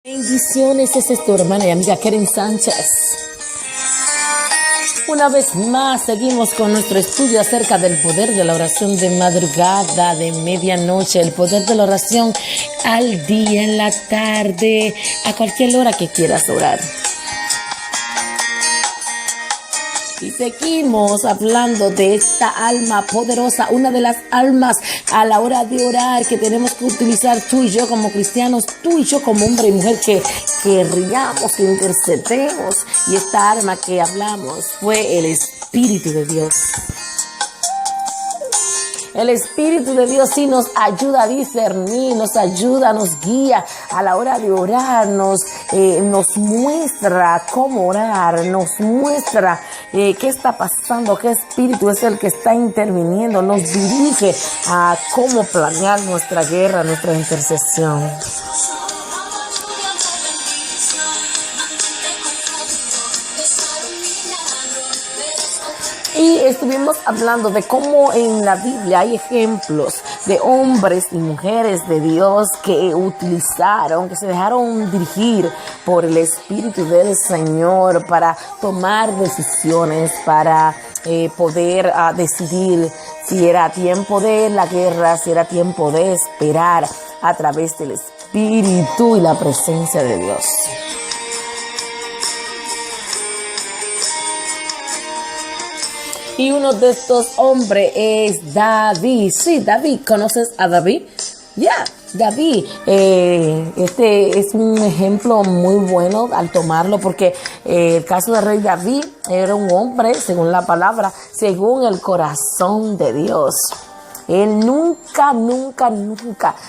Bendiciones, esta es tu hermana y amiga Karen Sánchez. Una vez más seguimos con nuestro estudio acerca del poder de la oración de madrugada, de medianoche, el poder de la oración al día, en la tarde, a cualquier hora que quieras orar. Y seguimos hablando de esta alma poderosa, una de las almas a la hora de orar que tenemos que utilizar tú y yo como cristianos, tú y yo como hombre y mujer que querríamos, que intercedemos. Y esta alma que hablamos fue el Espíritu de Dios. El Espíritu de Dios sí nos ayuda a discernir, nos ayuda, nos guía a la hora de orar, nos muestra cómo orar, nos muestra qué está pasando, qué espíritu es el que está interviniendo, nos dirige a cómo planear nuestra guerra, nuestra intercesión. Y estuvimos hablando de cómo en la Biblia hay ejemplos de hombres y mujeres de Dios que utilizaron, que se dejaron dirigir por el Espíritu del Señor para tomar decisiones, para poder decidir si era tiempo de la guerra, si era tiempo de esperar a través del Espíritu y la presencia de Dios. Y uno de estos hombres es David. Sí, David. ¿Conoces a David? David. Este es un ejemplo muy bueno al tomarlo porque el caso del rey David era un hombre, según la palabra, según el corazón de Dios. Él nunca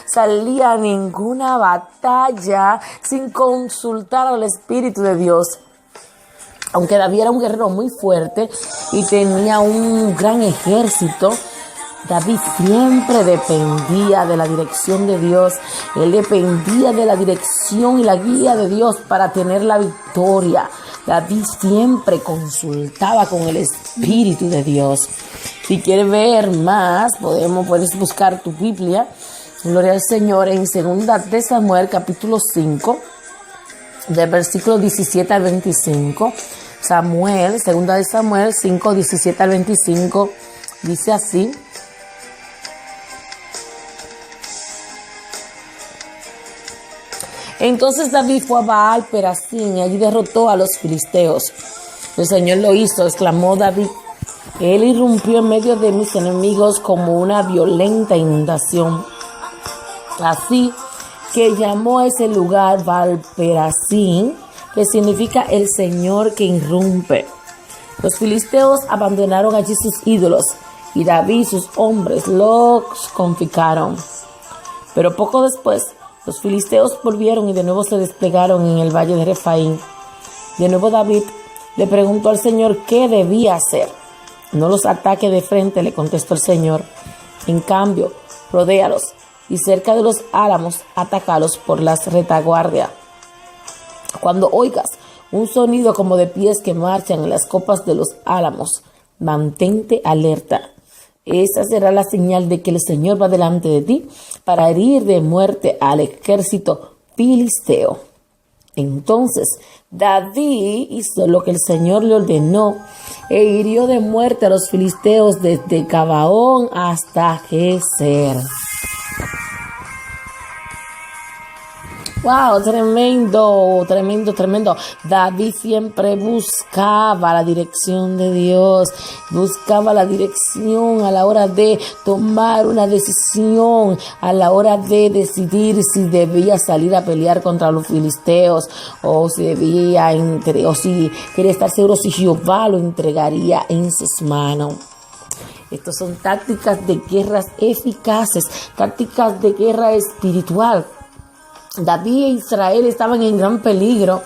salía a ninguna batalla sin consultar al Espíritu de Dios. Aunque David era un guerrero muy fuerte y tenía un gran ejército, David siempre dependía de la dirección de Dios. Él dependía de la dirección y la guía de Dios para tener la victoria. David siempre consultaba con el Espíritu de Dios. Si quieres ver más, puedes buscar tu Biblia. Gloria al Señor en 2 de Samuel, capítulo 5, del versículo 17 al 25. Samuel, 2 de Samuel 5, 17 al 25, dice así. Entonces David fue a Baal Perasim y allí derrotó a los filisteos. El Señor lo hizo, exclamó David. Él irrumpió en medio de mis enemigos como una violenta inundación. Así que llamó a ese lugar Baal Perasim, que significa el Señor que irrumpe. Los filisteos abandonaron allí sus ídolos y David y sus hombres los confiscaron. Pero poco después, los filisteos volvieron y de nuevo se desplegaron en el valle de Refaim. De nuevo David le preguntó al Señor qué debía hacer. No los ataque de frente, le contestó el Señor. En cambio, rodéalos y cerca de los álamos, atácalos por las retaguardia. Cuando oigas un sonido como de pies que marchan en las copas de los álamos, mantente alerta. Esa será la señal de que el Señor va delante de ti para herir de muerte al ejército filisteo. Entonces David hizo lo que el Señor le ordenó e hirió de muerte a los filisteos desde Gabaón hasta Geser. Wow, tremendo. David siempre buscaba la dirección de Dios, buscaba la dirección a la hora de tomar una decisión, a la hora de decidir si debía salir a pelear contra los filisteos o si quería estar seguro si Jehová lo entregaría en sus manos. Estas son tácticas de guerras eficaces, tácticas de guerra espiritual. David e Israel estaban en gran peligro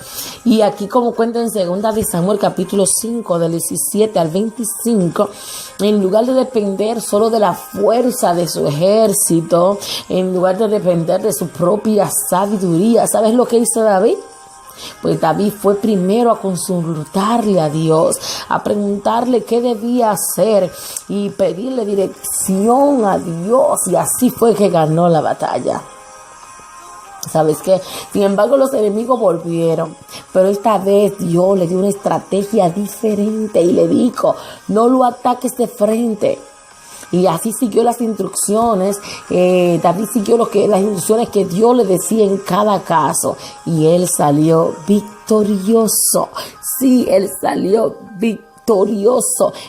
y aquí, como cuenta en 2 de Samuel capítulo 5 del 17 al 25, en lugar de depender solo de la fuerza de su ejército, en lugar de depender de su propia sabiduría, ¿sabes lo que hizo David? Pues David fue primero a consultarle a Dios, a preguntarle qué debía hacer y pedirle dirección a Dios, y así fue que ganó la batalla. ¿Sabes qué? Sin embargo, los enemigos volvieron, pero esta vez Dios le dio una estrategia diferente y le dijo, no lo ataques de frente. Y así siguió las instrucciones. David siguió las instrucciones que Dios le decía en cada caso. Y él salió victorioso. Sí, él salió victorioso.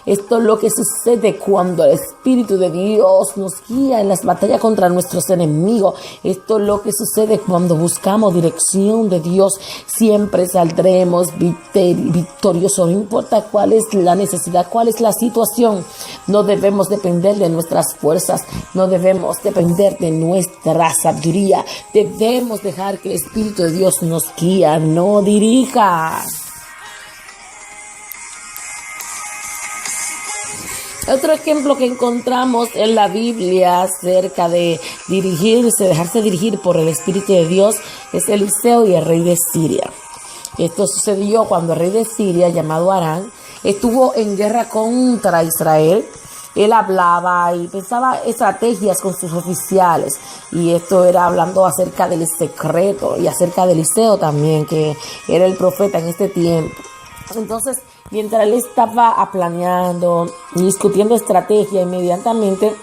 Esto es lo que sucede cuando el Espíritu de Dios nos guía en las batallas contra nuestros enemigos. Esto es lo que sucede cuando buscamos dirección de Dios. Siempre saldremos victoriosos. No importa cuál es la necesidad, cuál es la situación. No debemos depender de nuestras fuerzas. No debemos depender de nuestra sabiduría. Debemos dejar que el Espíritu de Dios nos guíe, no dirija. Otro ejemplo que encontramos en la Biblia acerca de dejarse dirigir por el Espíritu de Dios es Eliseo y el rey de Siria. Esto sucedió cuando el rey de Siria, llamado Aram, estuvo en guerra contra Israel. Él hablaba y pensaba estrategias con sus oficiales, y esto era hablando acerca del secreto y acerca de Eliseo también, que era el profeta en este tiempo. Entonces, mientras él estaba planeando y discutiendo estrategia, inmediatamente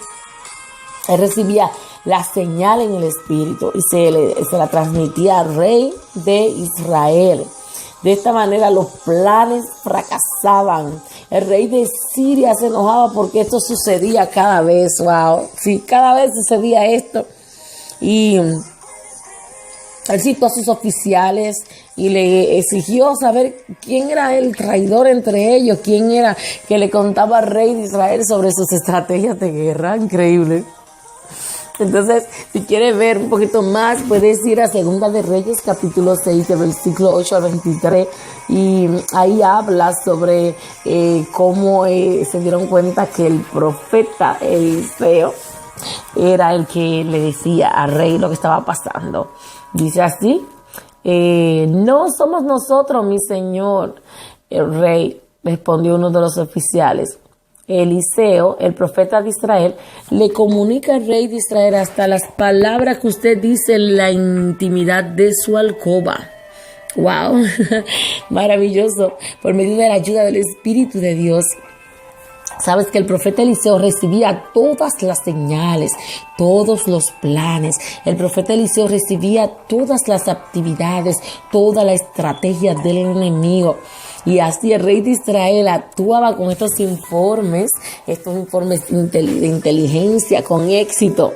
él recibía la señal en el espíritu y se la transmitía al rey de Israel. De esta manera los planes fracasaban. El rey de Siria se enojaba porque esto sucedía cada vez. Wow, sí, cada vez sucedía esto. Y él citó a sus oficiales y le exigió saber quién era el traidor entre ellos, quién era que le contaba al rey de Israel sobre sus estrategias de guerra. Increíble. Entonces, si quieres ver un poquito más, puedes ir a Segunda de Reyes, capítulo 6, de versículo 8 al 23. Y ahí habla sobre cómo se dieron cuenta que el profeta Eliseo era el que le decía al rey lo que estaba pasando. Dice así: no somos nosotros, mi señor. El rey, respondió uno de los oficiales. Eliseo, el profeta de Israel, le comunica al rey de Israel hasta las palabras que usted dice en la intimidad de su alcoba. ¡Wow! Maravilloso. Por medio de la ayuda del Espíritu de Dios. Sabes que el profeta Eliseo recibía todas las señales, todos los planes. El profeta Eliseo recibía todas las actividades, toda la estrategia del enemigo. Y así el rey de Israel actuaba con estos informes de inteligencia con éxito.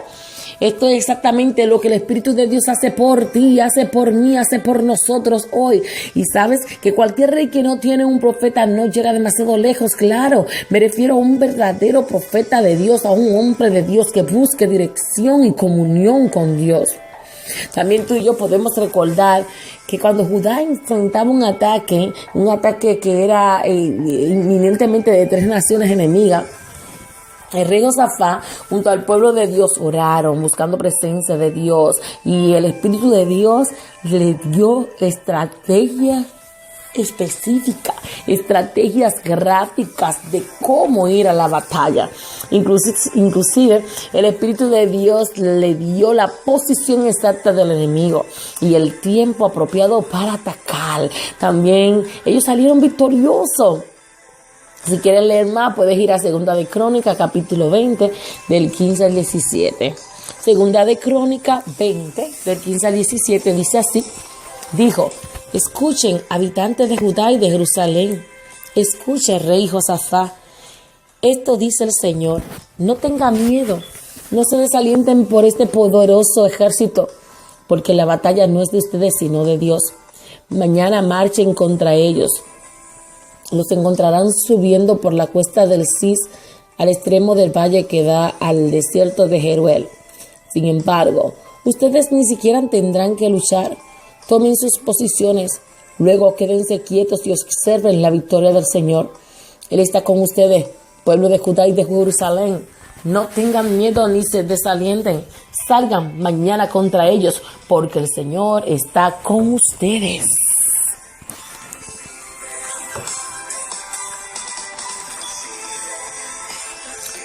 Esto es exactamente lo que el Espíritu de Dios hace por ti, hace por mí, hace por nosotros hoy. Y sabes que cualquier rey que no tiene un profeta no llega demasiado lejos. Claro, me refiero a un verdadero profeta de Dios, a un hombre de Dios que busque dirección y comunión con Dios. También tú y yo podemos recordar que cuando Judá enfrentaba un ataque que era inminentemente de 3 naciones enemigas, el rey Josafat junto al pueblo de Dios oraron buscando presencia de Dios, y el Espíritu de Dios le dio estrategia específica, estrategias gráficas de cómo ir a la batalla. Inclusive el Espíritu de Dios le dio la posición exacta del enemigo y el tiempo apropiado para atacar. También ellos salieron victoriosos. Si quieres leer más, puedes ir a Segunda de Crónica, capítulo 20, del 15 al 17. Segunda de Crónica 20, del 15 al 17, dice así: dijo: escuchen, habitantes de Judá y de Jerusalén. Escucha, rey Josafat. Esto dice el Señor: no tengan miedo, no se desalienten por este poderoso ejército, porque la batalla no es de ustedes, sino de Dios. Mañana marchen contra ellos. Los encontrarán subiendo por la cuesta del Cis al extremo del valle que da al desierto de Jeruel. Sin embargo, ustedes ni siquiera tendrán que luchar. Tomen sus posiciones, luego quédense quietos y observen la victoria del Señor. Él está con ustedes, pueblo de Judá y de Jerusalén. No tengan miedo ni se desalienten. Salgan mañana contra ellos, porque el Señor está con ustedes.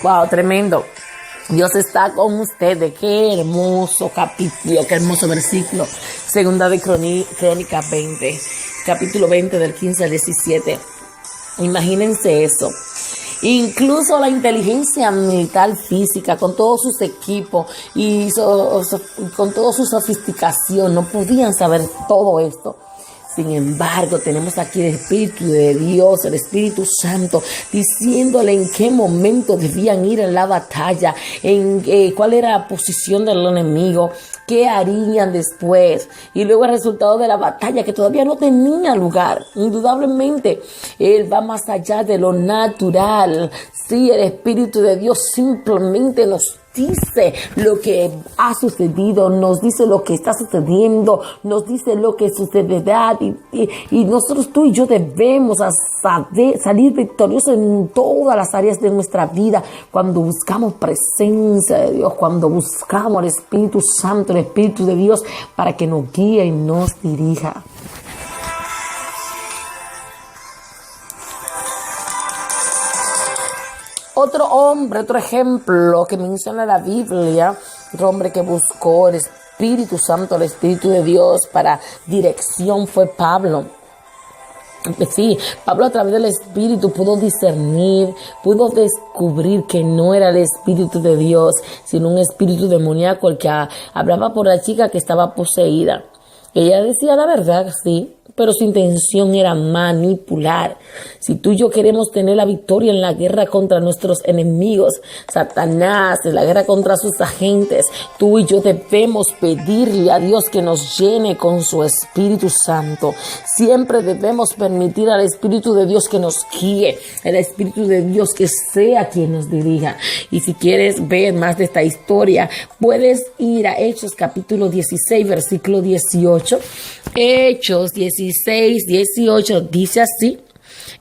Wow, tremendo. Dios está con ustedes. Qué hermoso capítulo, qué hermoso versículo. Segunda de Crónicas 20, capítulo 20 del 15 al 17. Imagínense eso. Incluso la inteligencia militar física, con todos sus equipos y con toda su sofisticación, no podían saber todo esto. Sin embargo, tenemos aquí el Espíritu de Dios, el Espíritu Santo, diciéndole en qué momento debían ir en la batalla, cuál era la posición del enemigo, qué harían después. Y luego el resultado de la batalla, que todavía no tenía lugar. Indudablemente, Él va más allá de lo natural. Sí, el Espíritu de Dios simplemente nos dice lo que ha sucedido, nos dice lo que está sucediendo, nos dice lo que sucederá y nosotros, tú y yo, debemos salir victoriosos en todas las áreas de nuestra vida cuando buscamos presencia de Dios, cuando buscamos al Espíritu Santo, el Espíritu de Dios, para que nos guíe y nos dirija. Otro ejemplo que menciona la Biblia, otro hombre que buscó el Espíritu Santo, el Espíritu de Dios para dirección, fue Pablo. Sí, Pablo a través del Espíritu pudo discernir, pudo descubrir que no era el Espíritu de Dios, sino un espíritu demoníaco el que hablaba por la chica que estaba poseída. Ella decía la verdad, sí, pero su intención era manipular. Si tú y yo queremos tener la victoria en la guerra contra nuestros enemigos, Satanás, en la guerra contra sus agentes, tú y yo debemos pedirle a Dios que nos llene con su Espíritu Santo. Siempre debemos permitir al Espíritu de Dios que nos guíe, el Espíritu de Dios que sea quien nos dirija. Y si quieres ver más de esta historia, puedes ir a Hechos capítulo 16, versículo 18. Hechos 16, 18 dice así: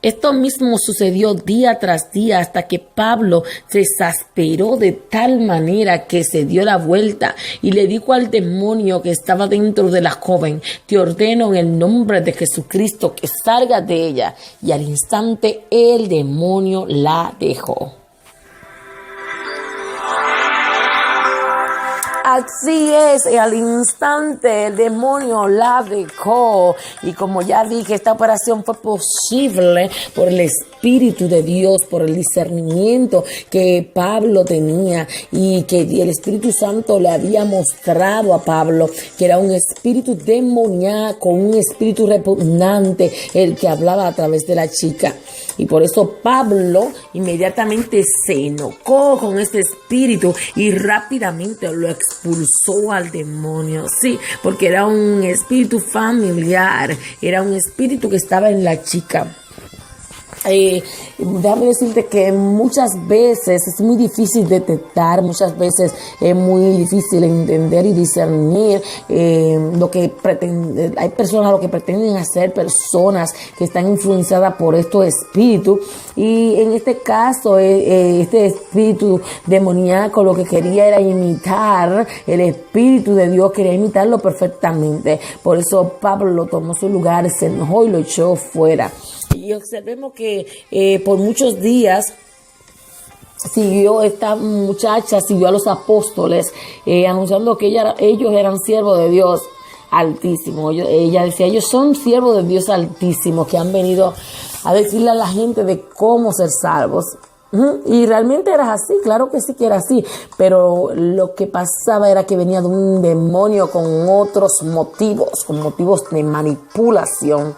esto mismo sucedió día tras día hasta que Pablo se exasperó de tal manera que se dio la vuelta y le dijo al demonio que estaba dentro de la joven: te ordeno en el nombre de Jesucristo que salgas de ella. Y al instante el demonio la dejó. Así es, al instante el demonio la dejó. Y como ya dije, esta operación fue posible por el Espíritu de Dios, por el discernimiento que Pablo tenía y que el Espíritu Santo le había mostrado a Pablo, que era un espíritu demoníaco, un espíritu repugnante, el que hablaba a través de la chica. Y por eso Pablo inmediatamente se enojó con este espíritu y rápidamente lo expulsó al demonio. Sí, porque era un espíritu familiar, era un espíritu que estaba en la chica. Déjame decirte que muchas veces es muy difícil detectar, muchas veces es muy difícil entender y discernir lo que pretenden. Hay personas lo que pretenden hacer, personas que están influenciadas por estos espíritus, y en este caso este espíritu demoníaco lo que quería era imitar el Espíritu de Dios, quería imitarlo perfectamente. Por eso Pablo tomó su lugar, se enojó y lo echó fuera. Y observemos que por muchos días esta muchacha siguió a los apóstoles anunciando que ellos eran siervos de Dios Altísimo. Ella decía: ellos son siervos de Dios Altísimo que han venido a decirle a la gente de cómo ser salvos. Y realmente era así, claro que sí que era así, pero lo que pasaba era que venía de un demonio con otros motivos, con motivos de manipulación.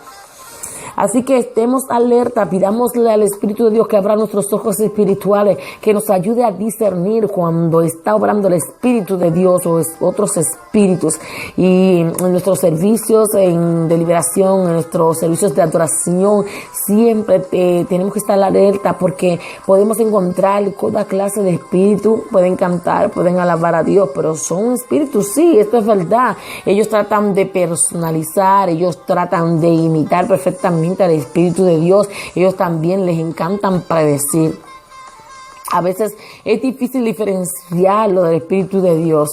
Así que estemos alerta, pidámosle al Espíritu de Dios que abra nuestros ojos espirituales, que nos ayude a discernir cuando está obrando el Espíritu de Dios o otros espíritus. Y en nuestros servicios de liberación, en nuestros servicios de adoración, siempre tenemos que estar alerta, porque podemos encontrar toda clase de espíritu. Pueden cantar, pueden alabar a Dios, pero son espíritus, sí, esto es verdad. Ellos tratan de personalizar, ellos tratan de imitar perfectamente al Espíritu de Dios. Ellos también les encantan predecir. A veces es difícil diferenciar lo del Espíritu de Dios.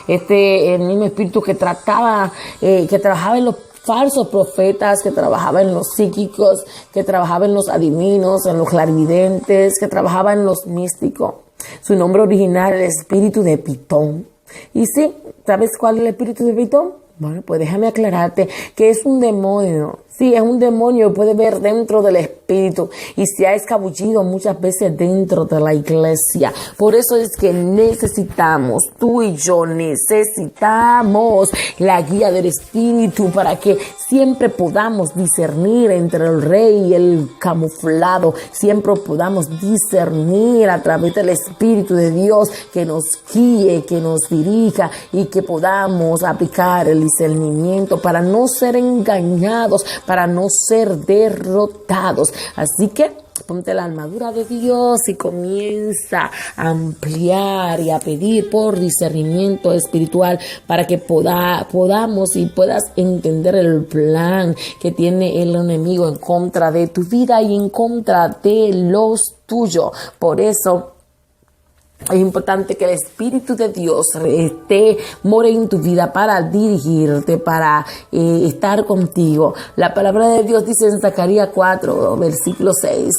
El mismo espíritu que trabajaba en los falsos profetas, que trabajaba en los psíquicos, que trabajaba en los adivinos, en los clarividentes, que trabajaba en los místicos. Su nombre original es el espíritu de Pitón. Y sí, ¿sabes cuál es el espíritu de Pitón? Bueno, pues déjame aclararte que es un demonio. Sí, es un demonio, puede ver dentro del espíritu y se ha escabullido muchas veces dentro de la iglesia. Por eso es que necesitamos, tú y yo necesitamos la guía del espíritu para que siempre podamos discernir entre el rey y el camuflado. Siempre podamos discernir a través del espíritu de Dios que nos guíe, que nos dirija y que podamos aplicar el discernimiento para no ser engañados, para no ser derrotados. Así que ponte la armadura de Dios y comienza a ampliar y a pedir por discernimiento espiritual para que podamos y puedas entender el plan que tiene el enemigo en contra de tu vida y en contra de los tuyos. Por eso es importante que el Espíritu de Dios more en tu vida para dirigirte, para estar contigo. La palabra de Dios dice en Zacarías 4, versículo 6.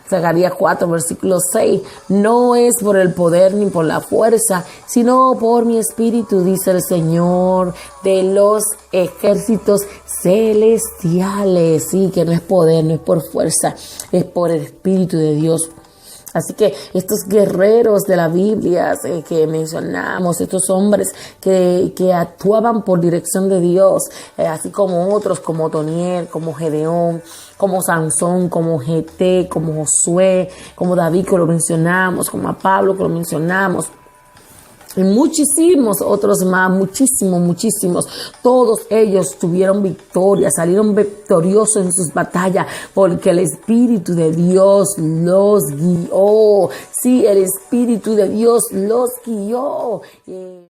Zacarías 4, versículo 6. No es por el poder ni por la fuerza, sino por mi espíritu, dice el Señor de los ejércitos celestiales. Sí, que no es poder, no es por fuerza, es por el Espíritu de Dios. Así que estos guerreros de la Biblia que mencionamos, estos hombres que actuaban por dirección de Dios, así como otros como Otoniel, como Gedeón, como Sansón, como Jefté, como Josué, como David que lo mencionamos, como a Pablo que lo mencionamos. Y muchísimos otros más, muchísimos. Todos ellos tuvieron victoria, salieron victoriosos en sus batallas porque el Espíritu de Dios los guió. Sí, el Espíritu de Dios los guió.